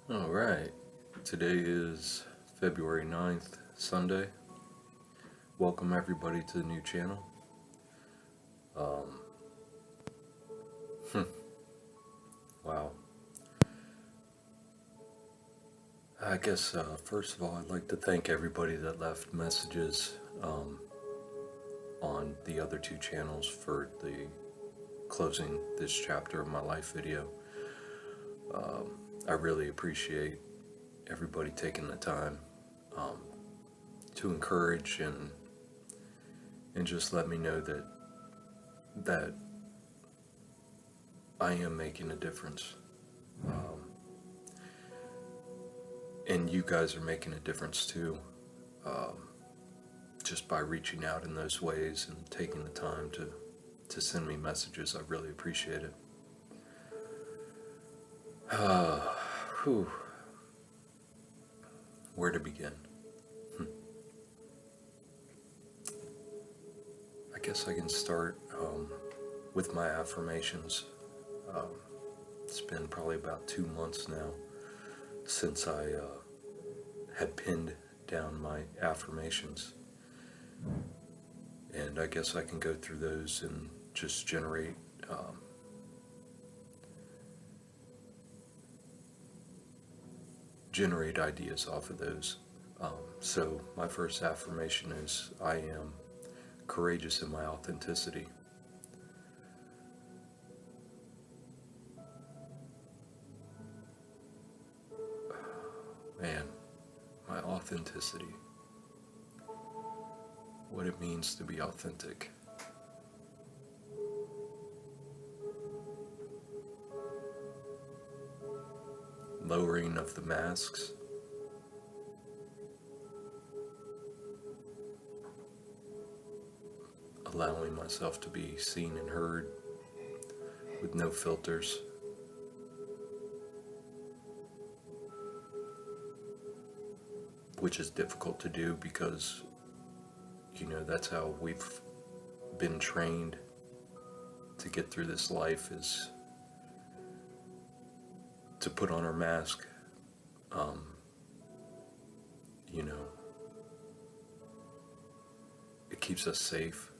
All right. Today is February 9th, Sunday. Welcome everybody to the new channel. Um, wow. I guess first of all, I'd like to thank everybody that left messages on the other two channels for the closing this chapter of my life video. I really appreciate everybody taking the time um, to encourage and just let me know that I am making a difference. And you guys are making a difference too, just by reaching out in those ways and taking the time to send me messages. I really appreciate it. Whew. Where to begin? I guess I can start with my affirmations. Um, it's been probably about 2 months now since I had pinned down my affirmations. And I guess I can go through those and just um, generate ideas off of those. So my first affirmation is I am courageous in my authenticity. Man, my authenticity. What it means to be authentic. Lowering of the masks. Allowing myself to be seen and heard with no filters. Which is difficult to do because, that's how we've been trained to get through this life, is to put on our mask. Um, you know, it keeps us safe.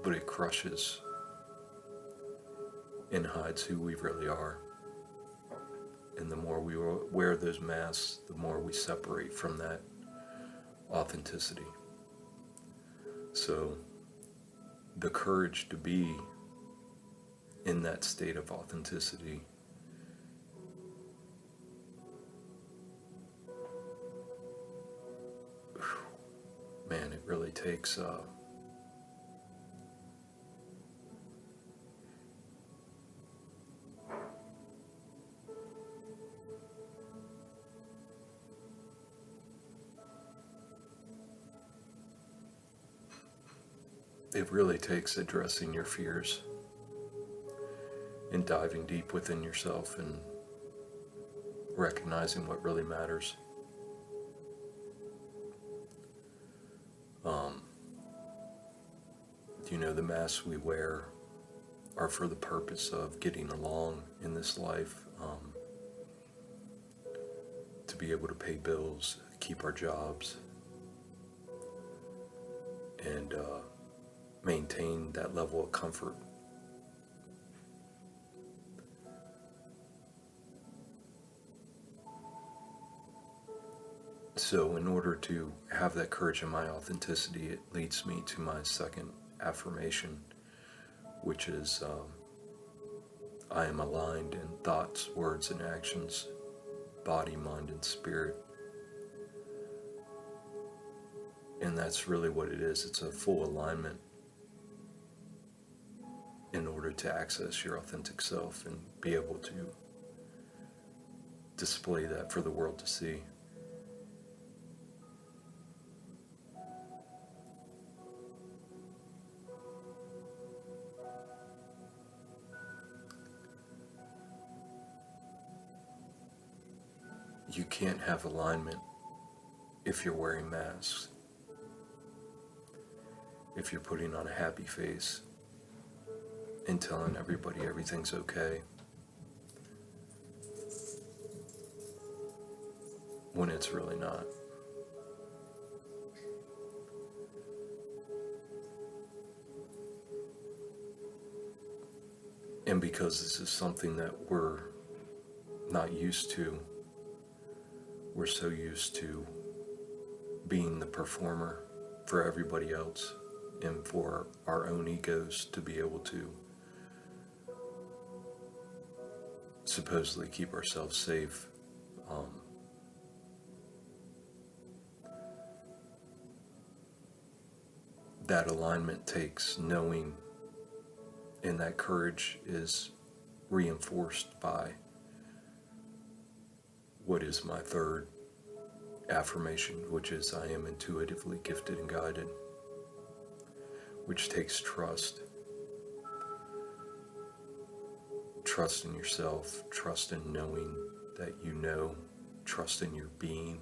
But it crushes and hides who we really are. And the more we wear those masks, the more we separate from that authenticity. So, the courage to be in that state of authenticity man, it really takes it really takes addressing your fears and diving deep within yourself and recognizing what really matters. Um, the masks we wear are for the purpose of getting along in this life, to be able to pay bills, keep our jobs, and maintain that level of comfort. So, in order to have that courage in my authenticity, it leads me to my second affirmation, which is I am aligned in thoughts, words, and actions, body, mind, and spirit. And that's really what it is. It's a full alignment in order to access your authentic self and be able to display that for the world to see. You can't have alignment if you're wearing masks. if you're putting on a happy face and telling everybody everything's okay, when it's really not. And because this is something that we're not used to, we're so used to being the performer for everybody else and for our own egos to be able to supposedly keep ourselves safe. That alignment takes knowing, and that courage is reinforced by what is my third affirmation, which is I am intuitively gifted and guided, which takes trust. Trust in yourself, trust in knowing that you know, trust in your being.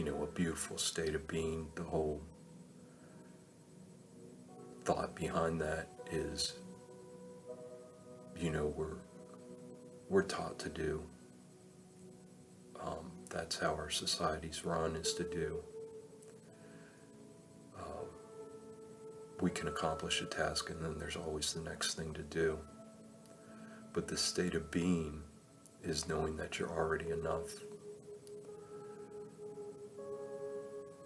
A beautiful state of being. The whole thought behind that is, we're taught to do. That's how our societies run, is to do. We can accomplish a task and then there's always the next thing to do. But the state of being is knowing that you're already enough.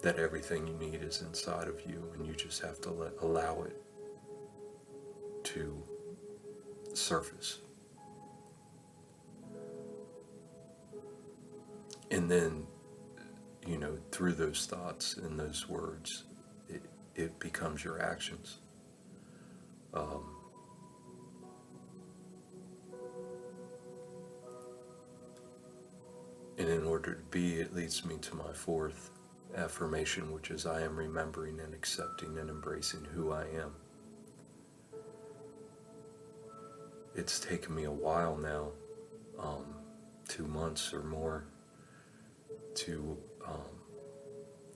That everything you need is inside of you, and you just have to allow it to surface. And then, through those thoughts and those words, it becomes your actions. And in order to be, it leads me to my fourth affirmation, which is I am remembering and accepting and embracing who I am. It's taken me a while now, 2 months or more, to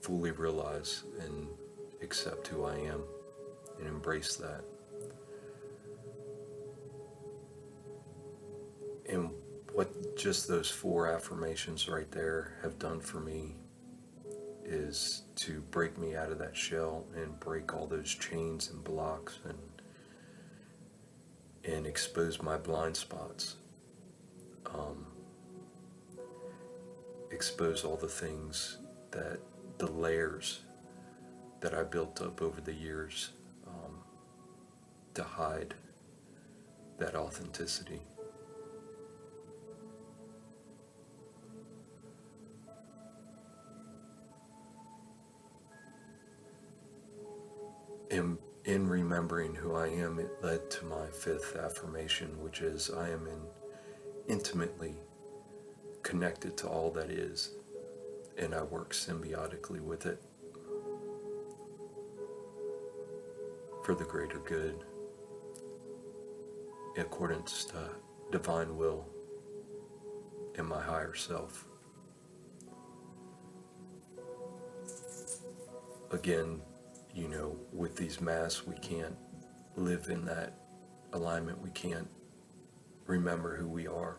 fully realize and accept who I am and embrace that. And what just those 4 affirmations right there have done for me is to break me out of that shell and break all those chains and blocks and expose my blind spots. Expose all the things, that the layers that I built up over the years to hide that authenticity. In remembering who I am, it led to my 5th affirmation, which is I am intimately connected to all that is, and I work symbiotically with it for the greater good, in accordance to divine will and my higher self. Again, with these masks, we can't live in that alignment. We can't remember who we are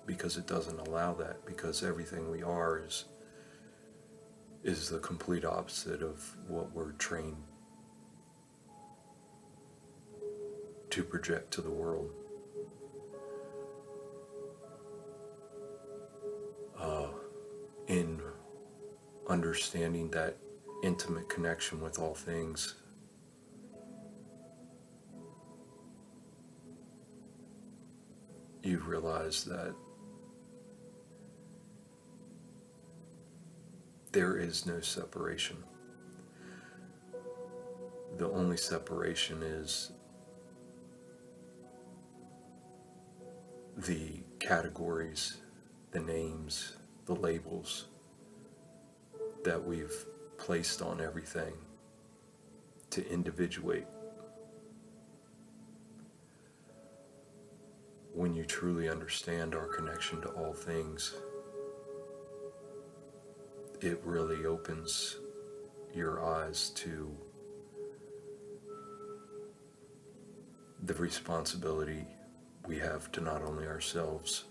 because it doesn't allow that, because everything we are is the complete opposite of what we're trained to project to the world. In understanding that intimate connection with all things, you realize that there is no separation. The only separation is the categories, the names, the labels that we've placed on everything to individuate. When you truly understand our connection to all things, it really opens your eyes to the responsibility we have to not only ourselves,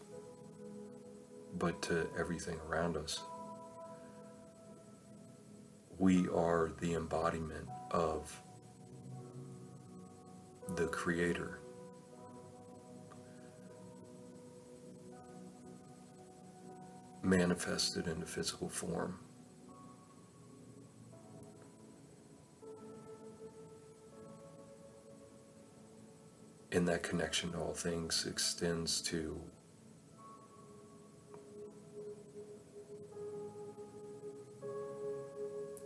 but to everything around us. We are the embodiment of the Creator. Manifested into physical form. And that connection to all things extends to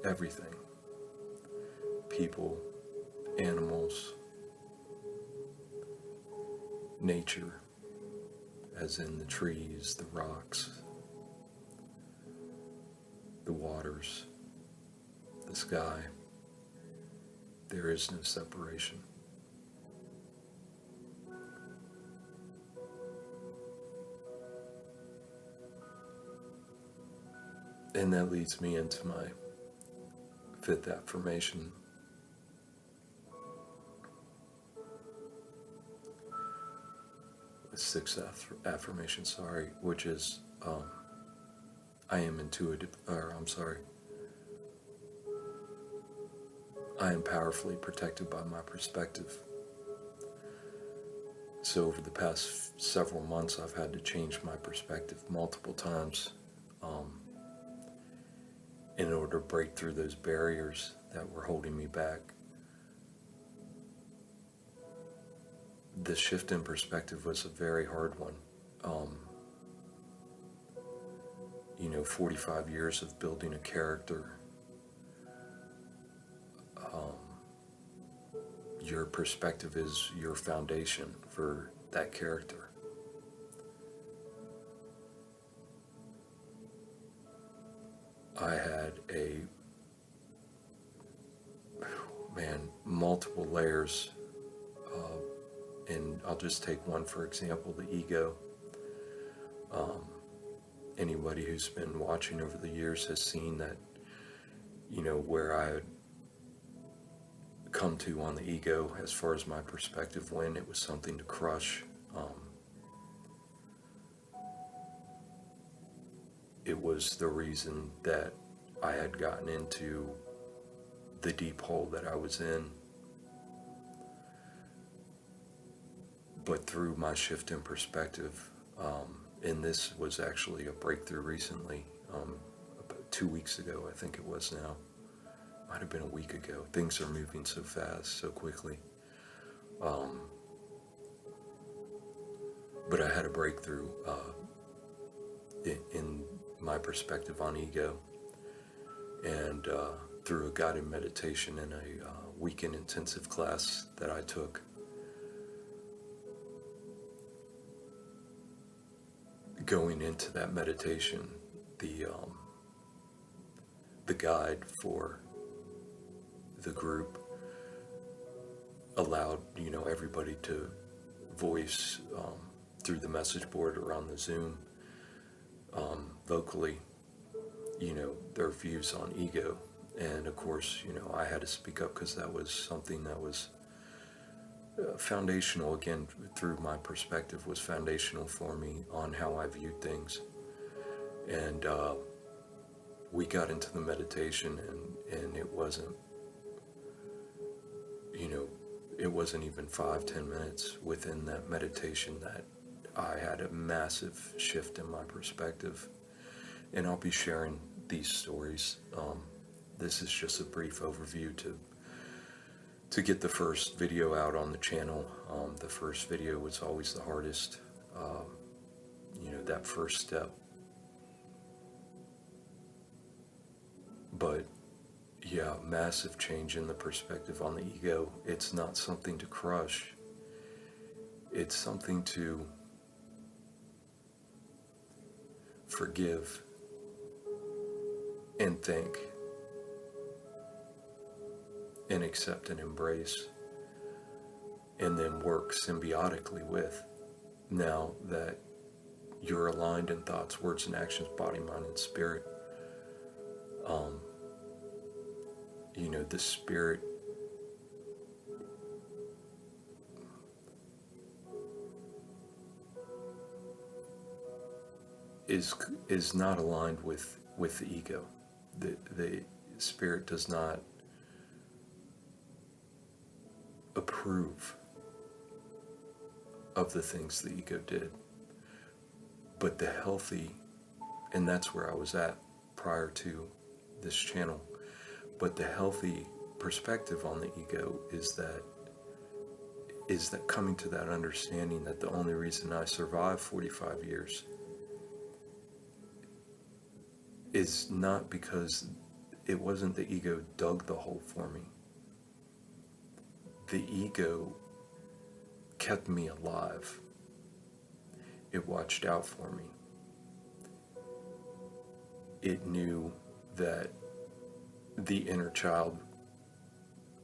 everything. People, animals, nature, as in the trees, the rocks, the waters, the sky. There is no separation. And that leads me into my fifth affirmation. Sixth affirmation, which is I am I am powerfully protected by my perspective. So over the past several months, I've had to change my perspective multiple times in order to break through those barriers that were holding me back. The shift in perspective was a very hard one. 45 years of building a character. Your perspective is your foundation for that character. I had multiple layers, and I'll just take one for example, the ego. Anybody who's been watching over the years has seen that, where I had come to on the ego as far as my perspective when it was something to crush. It was the reason that I had gotten into the deep hole that I was in. But through my shift in perspective, and this was actually a breakthrough recently, about 2 weeks ago, I think it was now. Might have been a week ago. Things are moving so fast, so quickly. But I had a breakthrough in my perspective on ego, and through a guided meditation in a weekend intensive class that I took. Going into that meditation, the guide for the group allowed everybody to voice through the message board or on the Zoom vocally their views on ego. And of course I had to speak up because that was something that was foundational, again, through my perspective, was foundational for me on how I viewed things. And we got into the meditation, and it wasn't even 5-10 minutes within that meditation that I had a massive shift in my perspective. And I'll be sharing these stories. This is just a brief overview to get the first video out on the channel. The first video was always the hardest, that first step. But yeah, massive change in the perspective on the ego. It's not something to crush. It's something to forgive and thank and accept and embrace, and then work symbiotically with. Now that you're aligned in thoughts, words, and actions, body, mind, and spirit, Um, the spirit is not aligned with the ego. The spirit does not approve of the things the ego did. But the healthy, and that's where I was at prior to this channel, but the healthy perspective on the ego is that coming to that understanding that the only reason I survived 45 years is not because it wasn't the ego dug the hole for me. The ego kept me alive. It watched out for me. It knew that the inner child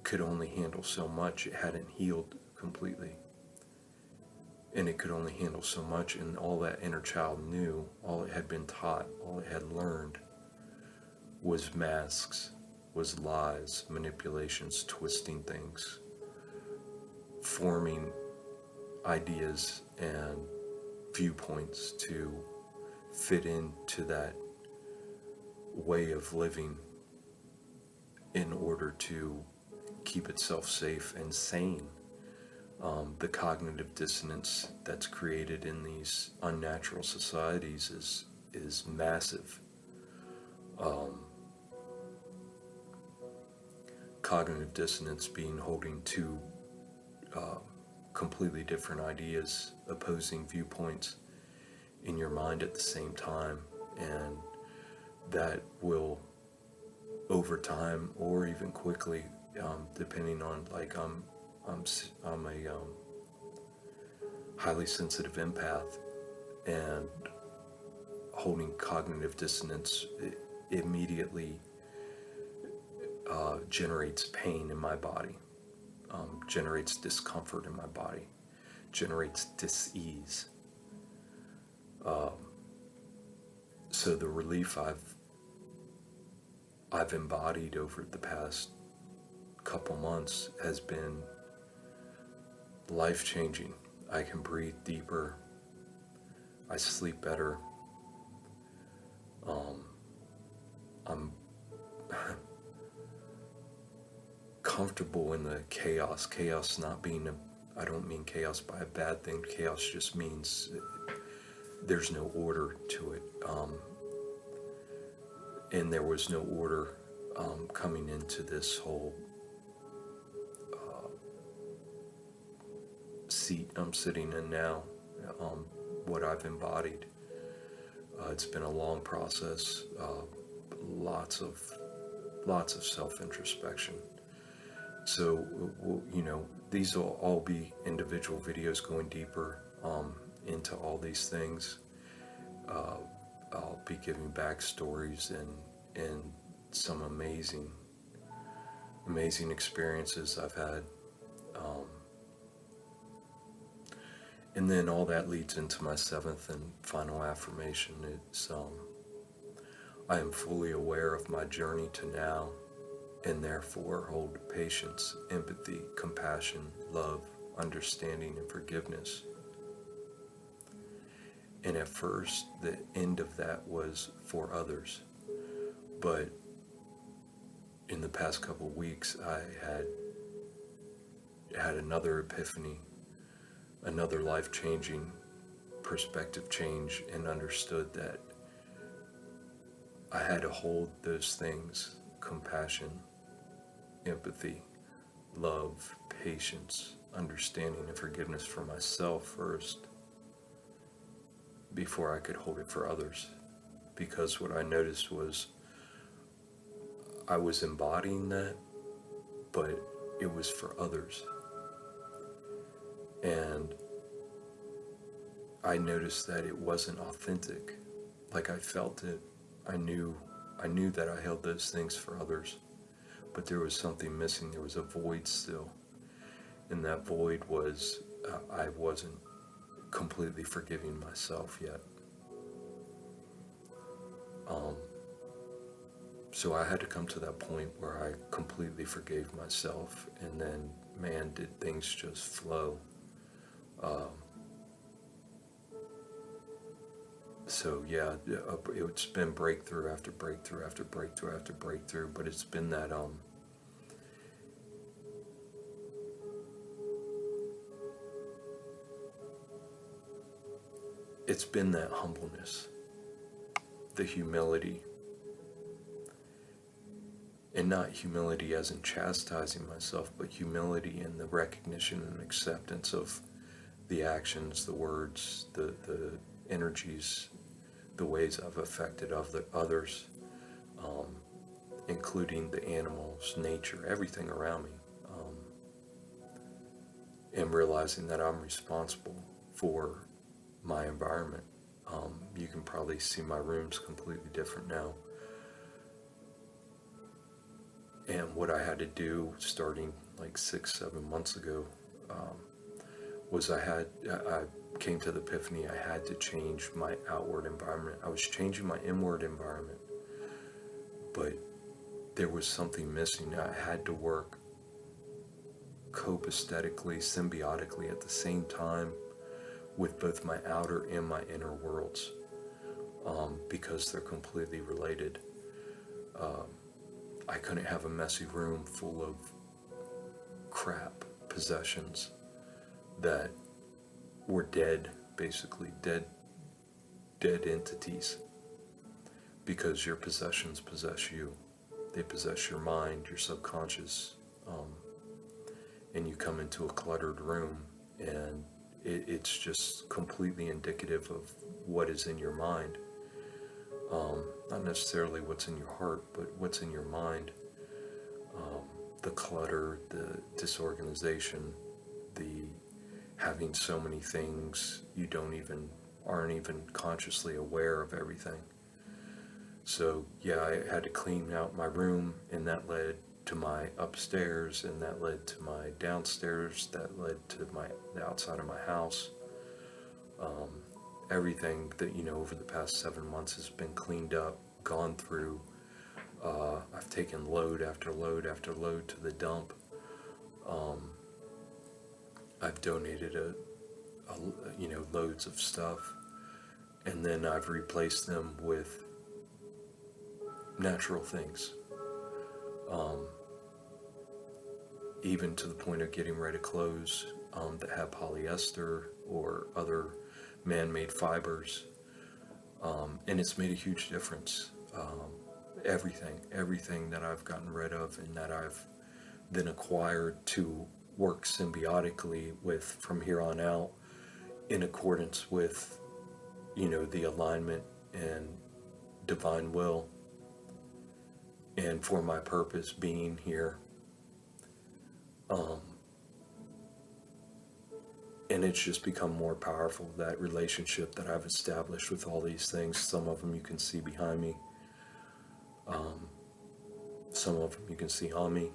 could only handle so much. It hadn't healed completely. And it could only handle so much, and all that inner child knew, all it had been taught, all it had learned was masks, was lies, manipulations, twisting things, forming ideas and viewpoints to fit into that way of living in order to keep itself safe and sane. The cognitive dissonance that's created in these unnatural societies is massive. Cognitive dissonance being holding two completely different ideas, opposing viewpoints in your mind at the same time, and that will, over time or even quickly, depending on, like, I'm a highly sensitive empath, and holding cognitive dissonance immediately generates pain in my body, generates discomfort in my body, generates dis-ease. So the relief I've embodied over the past couple months has been life-changing. I can breathe deeper. I sleep better. I'm comfortable in the chaos. Chaos not being I don't mean chaos by a bad thing. Chaos just means there's no order to it. And there was no order coming into this whole seat I'm sitting in now, what I've embodied. It's been a long process, lots of self-introspection. So, these will all be individual videos going deeper into all these things. I'll be giving backstories and some amazing experiences I've had. And then all that leads into my seventh and final affirmation. It's I am fully aware of my journey to now, and therefore hold patience, empathy, compassion, love, understanding, and forgiveness. And at first, the end of that was for others. But in the past couple of weeks, I had another epiphany, another life-changing perspective change, and understood that I had to hold those things, compassion, empathy, love, patience, understanding, and forgiveness for myself first, before I could hold it for others. Because what I noticed was I was embodying that, but it was for others. And I noticed that it wasn't authentic. Like, I felt it. I knew that I held those things for others, but there was something missing. There was a void still. And that void was I wasn't completely forgiving myself yet. So I had to come to that point where I completely forgave myself, and then, man, did things just flow. Um, so yeah, it's been breakthrough after breakthrough after breakthrough after breakthrough, but it's been that it's been that humbleness, the humility, and not humility as in chastising myself, but humility in the recognition and acceptance of the actions, the words, the energies, the ways I've affected others, um, including the animals, nature, everything around me, and realizing that I'm responsible for my environment. You can probably see my room's completely different now. And what I had to do starting like 6, 7 months ago was I came to the epiphany I had to change my outward environment. I was changing my inward environment, but there was something missing. I had to work copaesthetically, symbiotically at the same time with both my outer and my inner worlds, because they're completely related. I couldn't have a messy room full of crap possessions that were dead, basically dead entities, because your possessions possess you. They possess your mind, your subconscious, and you come into a cluttered room, and it's just completely indicative of what is in your mind. Not necessarily what's in your heart, but what's in your mind. The clutter, the disorganization, the having so many things you aren't even consciously aware of everything. So yeah, I had to clean out my room, and that led to my upstairs, and that led to my downstairs, that led to the outside of my house. Everything that, over the past 7 months has been cleaned up, gone through. I've taken load after load after load to the dump. I've donated loads of stuff, and then I've replaced them with natural things. Even to the point of getting rid of clothes that have polyester or other man-made fibers, and it's made a huge difference. Everything that I've gotten rid of and that I've then acquired to work symbiotically with from here on out, in accordance with the alignment and divine will, and for my purpose being here. And it's just become more powerful, that relationship that I've established with all these things. Some of them you can see behind me. Some of them you can see on me.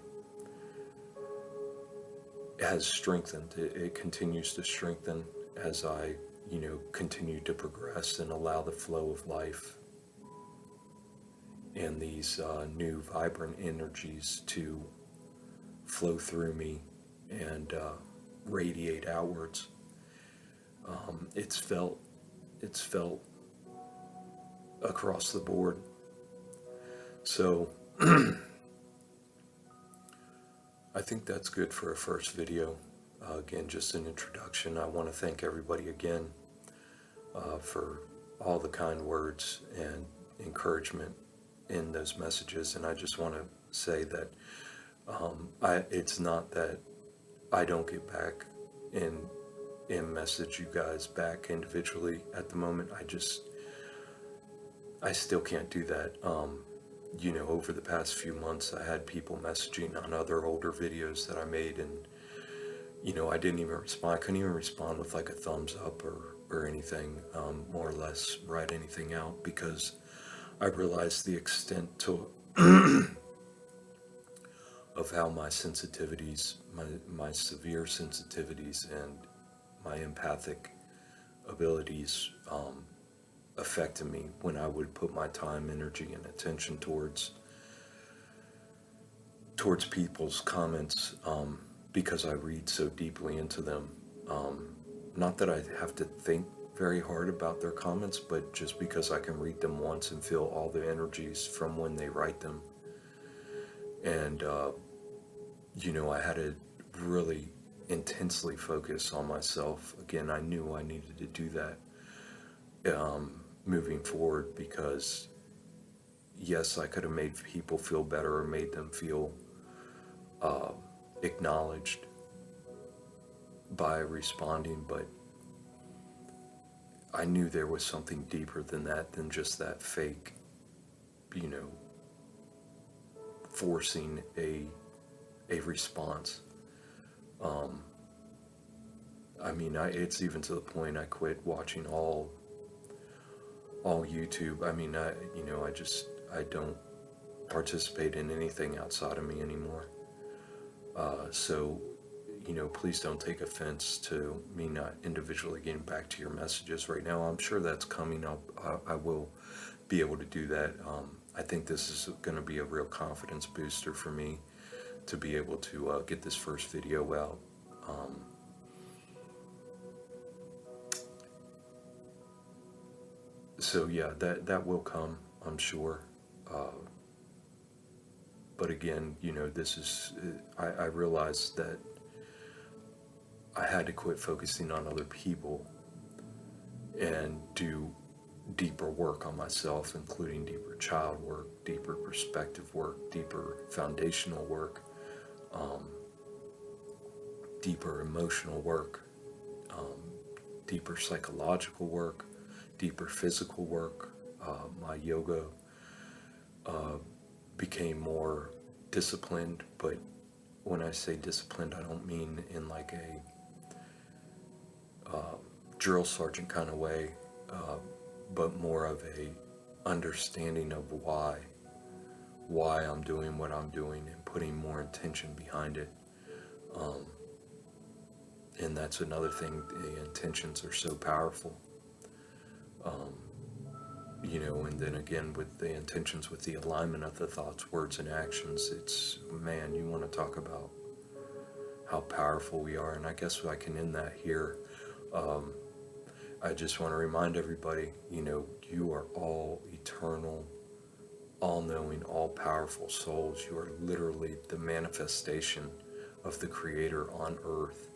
It has strengthened. It continues to strengthen as I, continue to progress and allow the flow of life and these new vibrant energies to flow through me and radiate outwards. It's felt across the board. So I think that's good for a first video. Again, just an introduction. I want to thank everybody again for all the kind words and encouragement in those messages. And I just want to say that it's not that I don't get back and message you guys back individually at the moment. I still can't do that. Over the past few months, I had people messaging on other older videos that I made, and I didn't even respond. I couldn't even respond with like a thumbs up or anything, more or less write anything out, because I realized the extent to of how my sensitivities, my severe sensitivities, and my empathic abilities affected me when I would put my time, energy, and attention towards towards people's comments, because I read so deeply into them. Not that I have to think very hard about their comments, but just because I can read them once and feel all the energies from when they write them. And, I had to really intensely focus on myself. Again, I knew I needed to do that, moving forward, because yes, I could have made people feel better or made them feel acknowledged by responding, but I knew there was something deeper than that, than just that fake, you know, forcing a response. It's even to the point I quit watching all YouTube. I don't participate in anything outside of me anymore. So, please don't take offense to me not individually getting back to your messages right now. I'm sure that's coming up. I will be able to do that. I think this is going to be a real confidence booster for me to be able to get this first video out. So yeah, that will come, I'm sure. But again, this is, I realized that I had to quit focusing on other people and do deeper work on myself, including deeper child work, deeper perspective work, deeper foundational work, deeper emotional work, deeper psychological work, deeper physical work. My yoga became more disciplined, but when I say disciplined, I don't mean in like a drill sergeant kind of way, but more of a understanding of why I'm doing what I'm doing and putting more intention behind it. And that's another thing, the intentions are so powerful. And then again, with the intentions, with the alignment of the thoughts, words, and actions, it's, man, you want to talk about how powerful we are. And I guess I can end that here. I just want to remind everybody, you are all eternal, all-knowing, all-powerful souls. You are literally the manifestation of the Creator on earth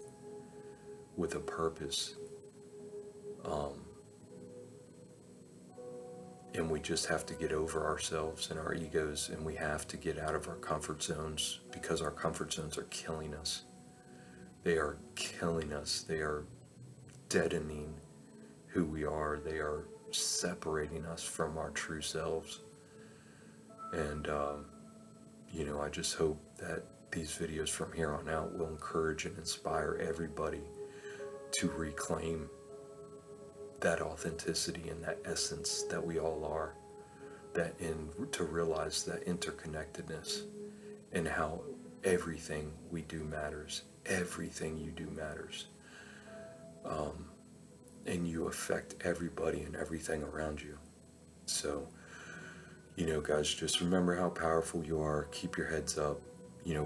with a purpose. And we just have to get over ourselves and our egos, and we have to get out of our comfort zones, because our comfort zones are killing us. They are killing us. They are deadening who we are. They are separating us from our true selves. And, I just hope that these videos from here on out will encourage and inspire everybody to reclaim that authenticity and that essence that we all are, to realize that interconnectedness and how everything we do matters. Everything you do matters. And you affect everybody and everything around you. So, guys, just remember how powerful you are. Keep your heads up.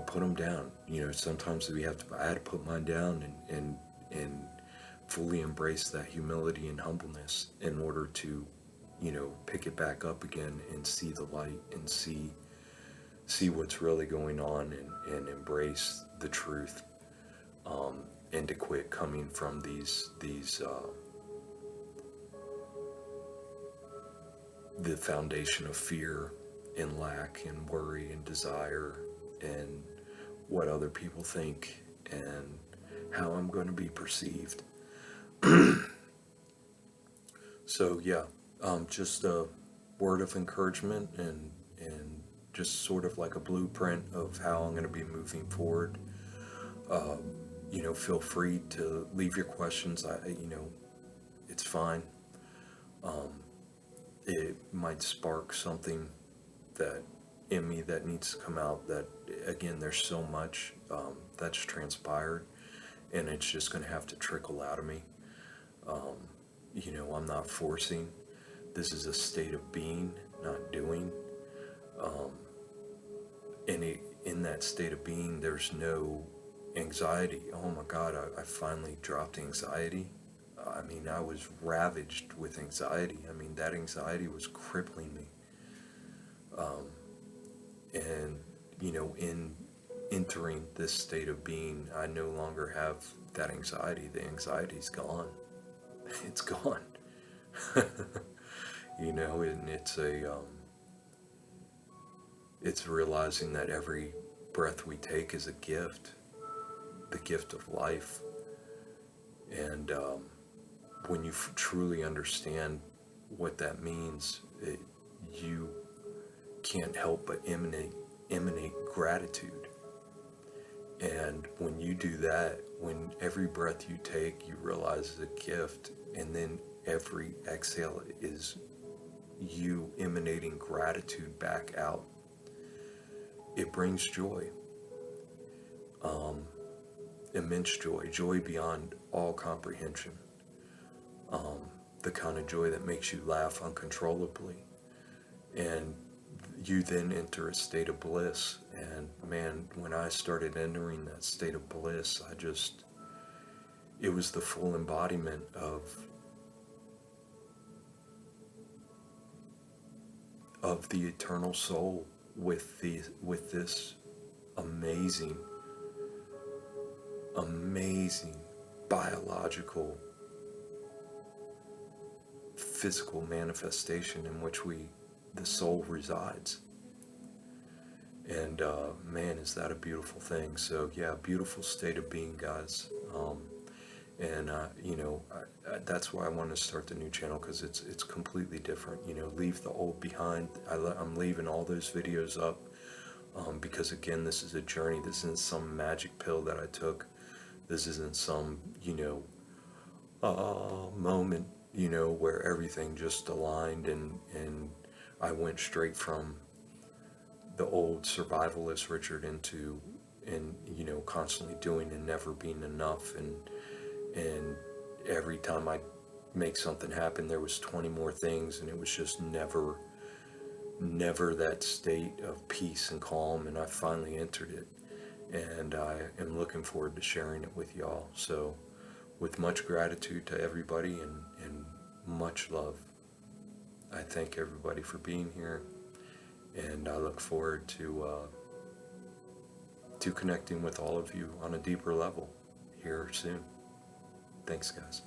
Put them down. Sometimes I had to put mine down and fully embrace that humility and humbleness in order to, pick it back up again and see the light and see what's really going on, and embrace the truth, and to quit coming from the foundation of fear and lack and worry and desire and what other people think and how I'm going to be perceived. So yeah, just a word of encouragement, and just sort of like a blueprint of how I'm going to be moving forward. Feel free to leave your questions. It's fine. It might spark something that in me that needs to come out. That, again, there's so much that's transpired, and it's just going to have to trickle out of me. I'm not forcing. This is a state of being, not doing. And in that state of being, there's no anxiety. Oh my God, I finally dropped anxiety. I mean, I was ravaged with anxiety. I mean, that anxiety was crippling me. And, in entering this state of being, I no longer have that anxiety. The anxiety's gone. It's gone. And it's realizing that every breath we take is a gift, the gift of life. And when you truly understand what that means, you can't help but emanate gratitude. And when you do that, when every breath you take, you realize is a gift, and then every exhale is you emanating gratitude back out, it brings joy. Immense joy beyond all comprehension. The kind of joy that makes you laugh uncontrollably. And you then enter a state of bliss. And man, when I started entering that state of bliss, it was the full embodiment of the eternal soul with this amazing biological physical manifestation in which the soul resides. And man, is that a beautiful thing. So yeah, beautiful state of being, guys. That's why I want to start the new channel, because it's completely different. Leave the old behind. I'm leaving all those videos up, because again, this is a journey. This isn't some magic pill that I took. This isn't some moment where everything just aligned and I went straight from the old survivalist Richard into constantly doing and never being enough, and every time I make something happen, there was 20 more things, and it was just never that state of peace and calm. And I finally entered it, and I am looking forward to sharing it with y'all. So with much gratitude to everybody and much love, I thank everybody for being here, and I look forward to connecting with all of you on a deeper level here soon. Thanks, guys.